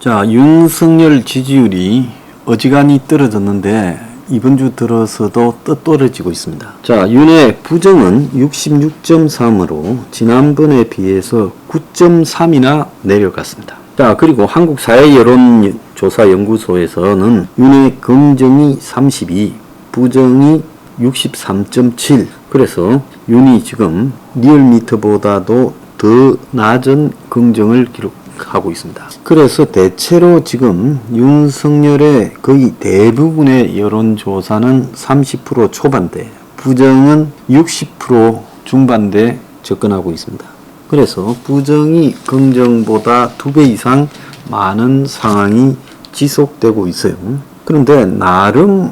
자, 윤석열 지지율이 어지간히 떨어졌는데 이번 주 들어서도 떨어지고 있습니다. 자, 윤의 부정은 66.3으로 지난번에 비해서 9.3이나 내려갔습니다. 자, 그리고 한국사회여론조사연구소에서는 윤의 긍정이 32, 부정이 63.7. 그래서 윤이 지금 리얼미터보다도 더 낮은 긍정을 기록하고 있습니다. 그래서 대체로 지금 윤석열의 거의 대부분의 여론조사는 30% 초반대, 부정은 60% 중반대 접근하고 있습니다. 그래서 부정이 긍정보다 2배 이상 많은 상황이 지속되고 있어요. 그런데 나름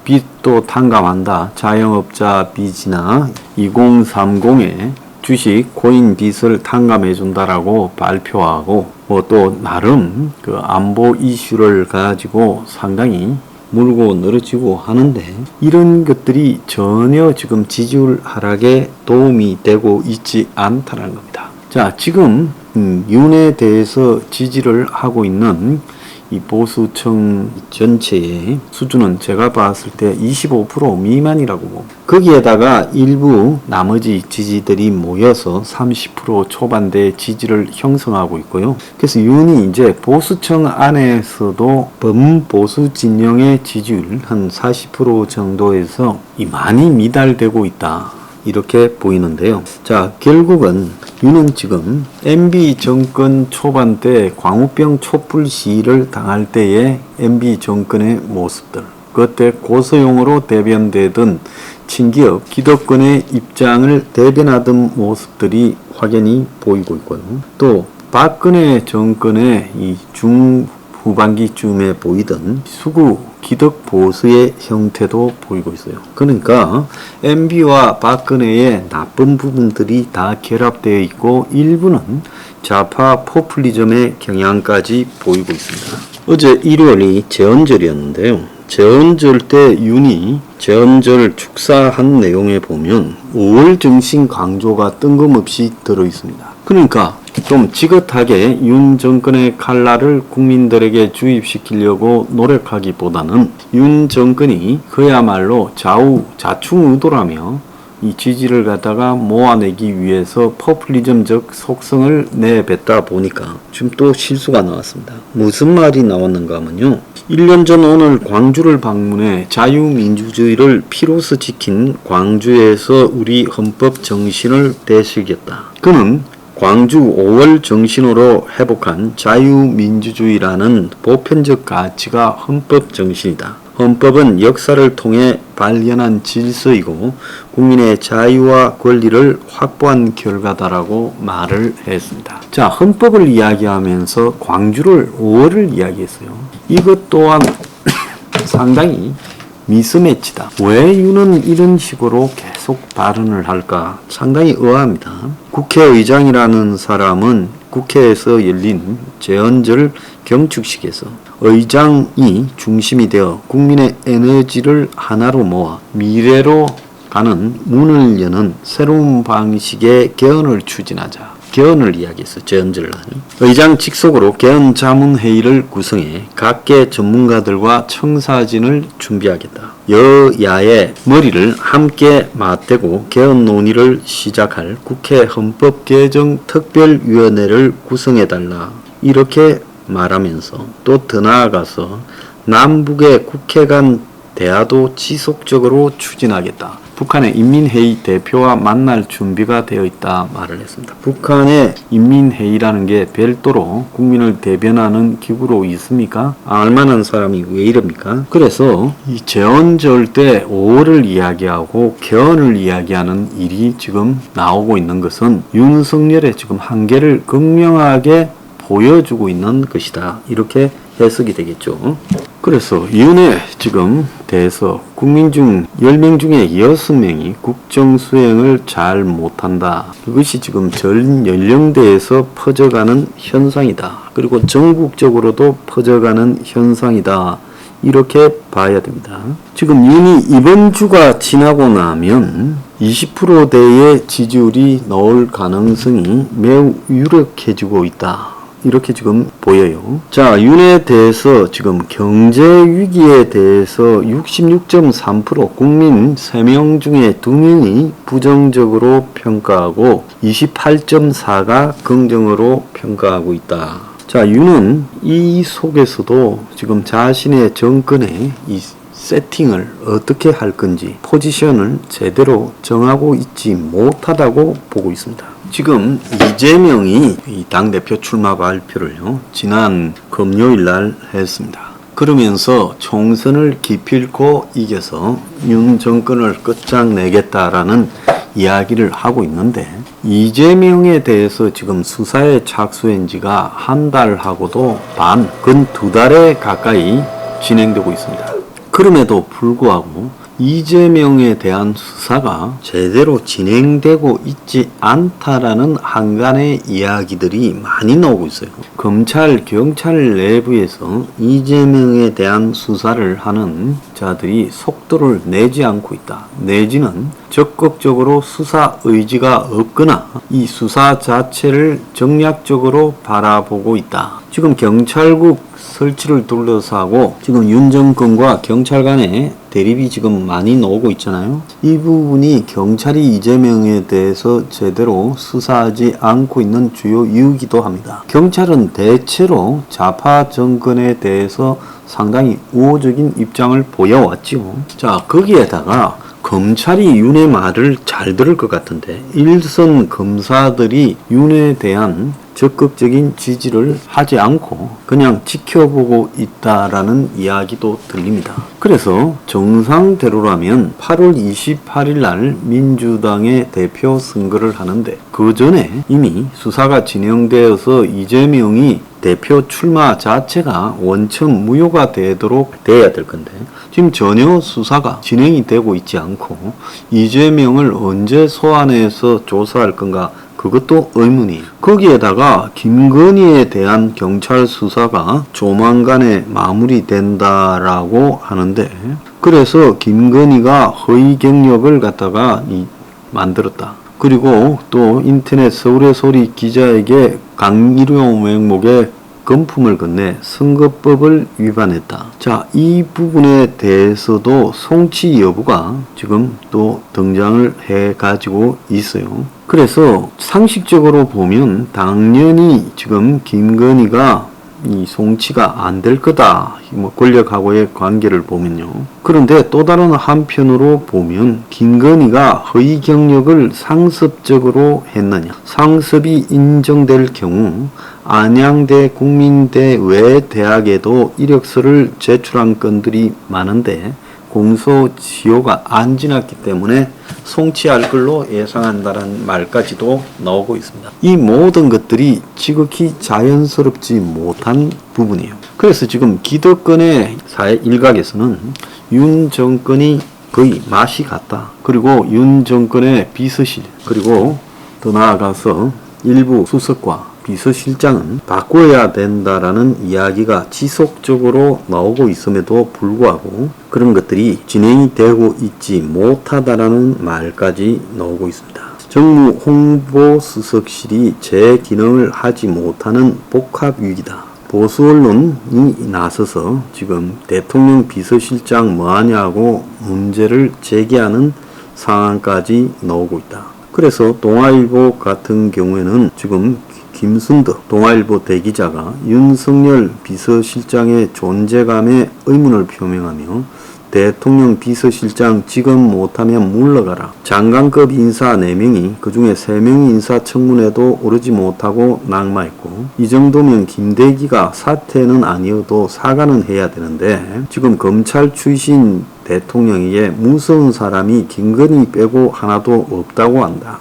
빚도 탕감한다. 자영업자 빚이나 2030의 주식 코인 빚을 탕감해 준다라고 발표하고 또 나름 그 안보 이슈를 가지고 상당히 물고 늘어지고 하는데 이런 것들이 전혀 지금 지지율 하락에 도움이 되고 있지 않다는 겁니다. 자, 지금 윤에 대해서 지지를 하고 있는 이 보수층 전체의 수준은 제가 봤을 때 25% 미만이라고 봅니다. 거기에다가 일부 나머지 지지들이 모여서 30% 초반대 지지를 형성하고 있고요. 그래서 윤이 이제 보수층 안에서도 범보수 진영의 지지율 한 40% 정도에서 많이 미달되고 있다. 이렇게 보이는데요. 자, 결국은 윤은 지금 MB 정권 초반 때 광우병 촛불 시위를 당할 때의 MB 정권의 모습들, 그때 고소용으로 대변되던 친기업 기득권의 입장을 대변하던 모습들이 확연히 보이고 있고요. 또 박근혜 정권의 이 중후반기쯤에 보이던 수구 기득 보수의 형태도 보이고 있어요. 그러니까 MB와 박근혜의 나쁜 부분들이 다 결합되어 있고 일부는 좌파 포퓰리즘의 경향까지 보이고 있습니다. 어제 일요일이 제헌절이었는데요. 제헌절 때 윤이 제헌절 축사한 내용에 보면 5월 정신 강조가 뜬금없이 들어있습니다. 그러니까 좀 지긋하게 윤 정권의 칼날을 국민들에게 주입시키려고 노력하기보다는 윤 정권이 그야말로 자충 의도라며 이 지지를 갖다가 모아내기 위해서 포퓰리즘적 속성을 내뱉다 보니까 지금 또 실수가 나왔습니다. 무슨 말이 나왔는가 하면요. 1년 전 오늘 광주를 방문해 자유민주주의를 피로서 지킨 광주에서 우리 헌법 정신을 되새겼다. 그는 광주 5월 정신으로 회복한 자유민주주의라는 보편적 가치가 헌법 정신이다. 헌법은 역사를 통해 발현한 질서이고 국민의 자유와 권리를 확보한 결과다라고 말을 했습니다. 자, 헌법을 이야기하면서 광주를 5월을 이야기했어요. 이것 또한 상당히 미스매치다. 왜 윤은 이런 식으로 계속 발언을 할까? 상당히 의아합니다. 국회의장이라는 사람은 국회에서 열린 제헌절 경축식에서 의장이 중심이 되어 국민의 에너지를 하나로 모아 미래로 가는 문을 여는 새로운 방식의 개헌을 추진하자. 개헌을 이야기해서 제헌절을 하니 의장 직속으로 개헌 자문회의를 구성해 각계 전문가들과 청사진을 준비하겠다. 여야의 머리를 함께 맞대고 개헌 논의를 시작할 국회 헌법개정특별위원회를 구성해달라. 이렇게 말하면서 또 더 나아가서 남북의 국회 간 대화도 지속적으로 추진하겠다. 북한의 인민회의 대표와 만날 준비가 되어 있다 말을 했습니다. 북한의 인민회의라는 게 별도로 국민을 대변하는 기구로 있습니까? 알만한 사람이 왜 이럽니까? 그래서 이 제헌절 때 5월을 이야기하고 개헌을 이야기하는 일이 지금 나오고 있는 것은 윤석열의 지금 한계를 극명하게 보여주고 있는 것이다. 이렇게 해석이 되겠죠. 그래서 윤에 지금 대해서 국민 중 10명 중에 6명이 국정 수행을 잘 못한다. 이것이 지금 전 연령대에서 퍼져가는 현상이다. 그리고 전국적으로도 퍼져가는 현상이다. 이렇게 봐야 됩니다. 지금 윤이 이번 주가 지나고 나면 20%대의 지지율이 나올 가능성이 매우 유력해지고 있다. 이렇게 지금 보여요. 자, 윤에 대해서 지금 경제 위기에 대해서 66.3% 국민 3명 중에 2명이 부정적으로 평가하고 28.4가 긍정으로 평가하고 있다. 자, 윤은 이 속에서도 지금 자신의 정권의 이 세팅을 어떻게 할 건지 포지션을 제대로 정하고 있지 못하다고 보고 있습니다. 지금 이재명이 이 당대표 출마 발표를요, 지난 금요일 날 했습니다. 그러면서 총선을 기필코 이겨서 윤 정권을 끝장내겠다라는 이야기를 하고 있는데, 이재명에 대해서 지금 수사에 착수한 지가 한 달하고도 근 2달에 가까이 진행되고 있습니다. 그럼에도 불구하고 이재명에 대한 수사가 제대로 진행되고 있지 않다라는 한간의 이야기들이 많이 나오고 있어요. 검찰, 경찰 내부에서 이재명에 대한 수사를 하는 자들이 속도를 내지 않고 있다. 내지는 적극적으로 수사 의지가 없거나 이 수사 자체를 정략적으로 바라보고 있다. 지금 경찰국 설치를 둘러싸고 지금 윤 정권과 경찰 간의 대립이 지금 많이 나오고 있잖아요. 이 부분이 경찰이 이재명에 대해서 제대로 수사하지 않고 있는 주요 이유이기도 합니다. 경찰은 대체로 좌파 정권에 대해서 상당히 우호적인 입장을 보여왔죠. 자, 거기에다가 검찰이 윤의 말을 잘 들을 것 같은데 일선 검사들이 윤에 대한 적극적인 지지를 하지 않고 그냥 지켜보고 있다라는 이야기도 들립니다. 그래서 정상대로라면 8월 28일 날 민주당의 대표 선거를 하는데 그 전에 이미 수사가 진행되어서 이재명이 대표 출마 자체가 원천 무효가 되도록 돼야 될 건데 지금 전혀 수사가 진행이 되고 있지 않고 이재명을 언제 소환해서 조사할 건가, 그것도 의문이에요. 거기에다가 김건희에 대한 경찰 수사가 조만간에 마무리된다라고 하는데, 그래서 김건희가 허위 경력을 갖다가 만들었다. 그리고 또 인터넷 서울의 소리 기자에게 강일용 명목의 금품을 건네 선거법을 위반했다. 자, 이 부분에 대해서도 송치 여부가 지금 또 등장을 해 가지고 있어요. 그래서 상식적으로 보면 당연히 지금 김건희가 이 송치가 안 될 거다. 권력하고의 관계를 보면요. 그런데 또 다른 한편으로 보면 김건희가 허위 경력을 상습적으로 했느냐. 상습이 인정될 경우 안양대 국민대 외 대학에도 이력서를 제출한 건들이 많은데 공소시효가 안 지났기 때문에 송치할 걸로 예상한다는 말까지도 나오고 있습니다. 이 모든 것들이 지극히 자연스럽지 못한 부분이에요. 그래서 지금 기득권의 사회 일각에서는 윤 정권이 거의 맛이 갔다. 그리고 윤 정권의 비서실, 그리고 더 나아가서 일부 수석과 비서실장은 바꿔야 된다라는 이야기가 지속적으로 나오고 있음에도 불구하고 그런 것들이 진행이 되고 있지 못하다라는 말까지 나오고 있습니다. 정무 홍보수석실이 제 기능을 하지 못하는 복합위기다. 보수 언론이 나서서 지금 대통령 비서실장 뭐하냐고 문제를 제기하는 상황까지 나오고 있다. 그래서 동아일보 같은 경우에는 지금 김순덕 동아일보 대기자가 윤석열 비서실장의 존재감에 의문을 표명하며 대통령 비서실장 지금 못하면 물러가라. 장관급 인사 4명이 그중에 3명이 인사청문회도 오르지 못하고 낙마했고 이 정도면 김대기가 사퇴는 아니어도 사과는 해야 되는데 지금 검찰 출신 대통령에게 무서운 사람이 김건희 빼고 하나도 없다고 한다.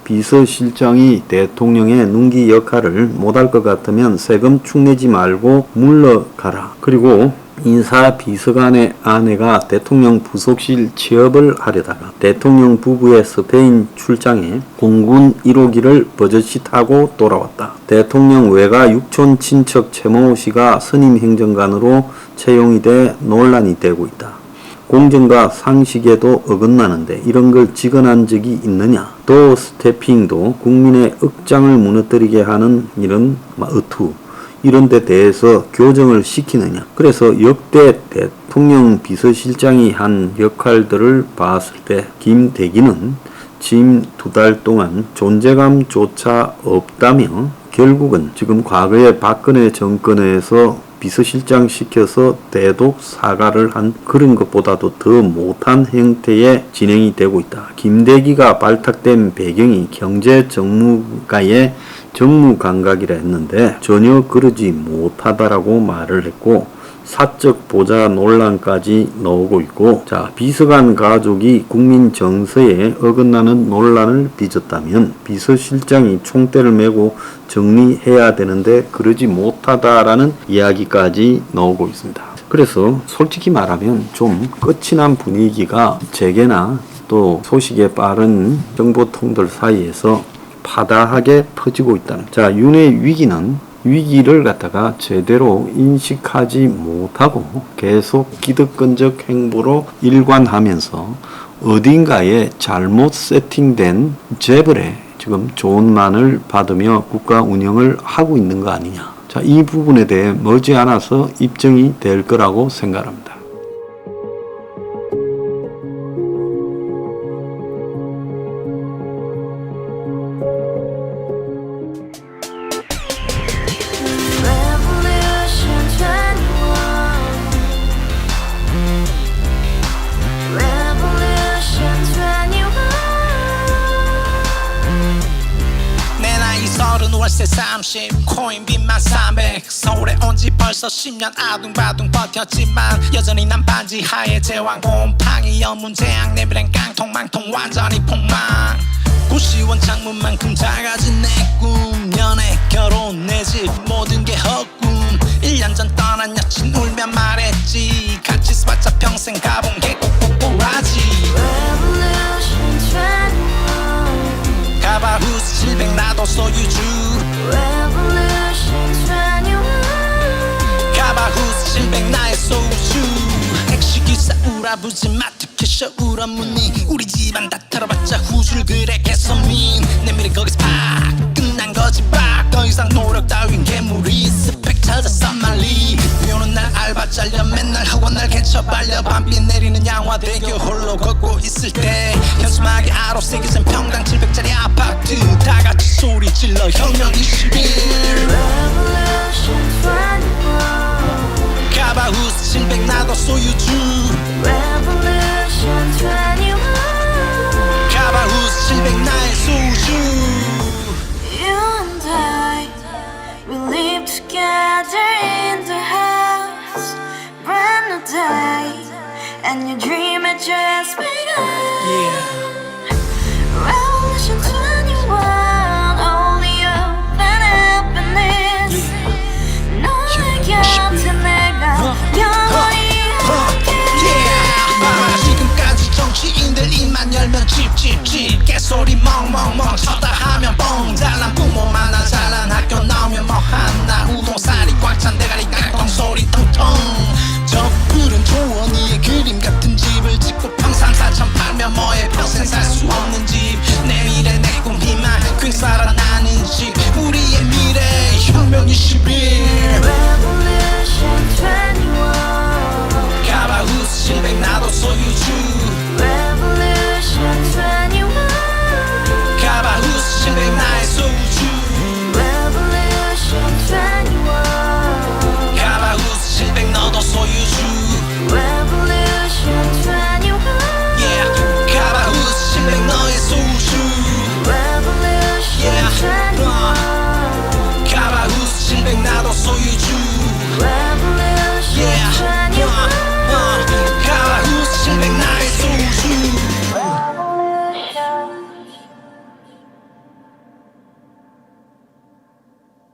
비서실장이 대통령의 눈기 역할을 못할 것 같으면 세금 축내지 말고 물러가라. 그리고 인사비서관의 아내가 대통령 부속실 취업을 하려다가 대통령 부부의 스페인 출장에 공군 1호기를 버젓이 타고 돌아왔다. 대통령 외가 육촌 친척 최모 씨가 선임 행정관으로 채용이 돼 논란이 되고 있다. 공정과 상식에도 어긋나는데 이런 걸 직언한 적이 있느냐. 도어 스태핑도 국민의 억장을 무너뜨리게 하는 이런 의투. 이런 데 대해서 교정을 시키느냐. 그래서 역대 대통령 비서실장이 한 역할들을 봤을 때 김대기는 취임 2달 동안 존재감조차 없다며 결국은 지금 과거에 박근혜 정권에서 비서실장 시켜서 대독 사과를 한 그런 것보다도 더 못한 형태의 진행이 되고 있다. 김대기가 발탁된 배경이 경제정무가의 정무감각이라 했는데 전혀 그러지 못하다라고 말을 했고 사적 보좌 논란까지 나오고 있고, 자, 비서관 가족이 국민 정서에 어긋나는 논란을 빚었다면 비서실장이 총대를 메고 정리해야 되는데 그러지 못하다라는 이야기까지 나오고 있습니다. 그래서 솔직히 말하면 좀 끝이 난 분위기가 재계나 또 소식에 빠른 정보통들 사이에서 파다하게 퍼지고 있다는. 자, 윤의 위기를 갖다가 제대로 인식하지 못하고 계속 기득권적 행보로 일관하면서 어딘가에 잘못 세팅된 재벌에 지금 좋은 만을 받으며 국가 운영을 하고 있는 거 아니냐. 자, 이 부분에 대해 머지않아서 입증이 될 거라고 생각합니다. 월세 30 코인빚만 300 서울에 온 지 벌써 10년 아둥바둥 버텼지만 여전히 난 반지 하에 제왕 곰팡이 연문제약 내비랑 깡통망통 완전히 폭망 고시원 창문만큼 작아진 내 꿈 연애 결혼 내 집 모든 게 헛꿈 1년 전 떠난 여친 울며 말했지 같이 써봤자 평생 가본 게 꼭꼭꼭하지 가바후스 700 나도 소유주 가바후스 700 나의 소주 택시기사 우라부지 마트캐셔 울어무니 우리 집안 다 털어봤자 후줄 그래 개선민 내 미래 거기서 팍 끝난 거지 팍 더 이상 노력 따윈 괴물이 스펙 찾아서 말리 비오는 날 알바 잘려 맨날 학원 날 개쳐 발려 밤비 내리는 양화대교 홀로 걷고 있을 때 현수막에 아로 새겨진 평당 700짜리 아파트 다같이 소리 질러 혁명 21 가바후스 700 나도 소유주 가바후스 700 나의 소주 live together in the house, brand new day, and your dream had just begun. Yeah.